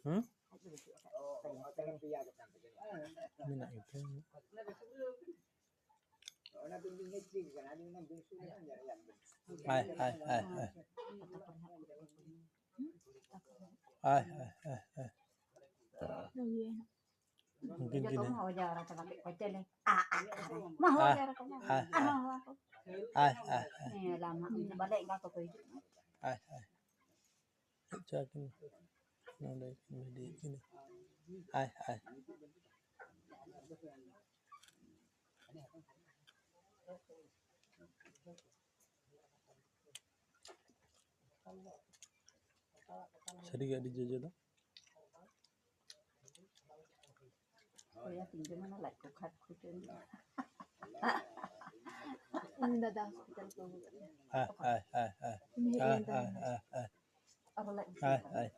Hmm? Oh, tangan piya ka tanto ganyan. Mina itu. Wala bing ngecing kan ada nang bing sulit kan yan. Ay. Mungkin gini. Cakin. Nada ini gini. Ay. Seri gak dijajah tuh? Kaya tinggal mana lagi kukat kucing. Ini dadah hospital ko. Ay. Ini Ay. Apa lagi? Ay.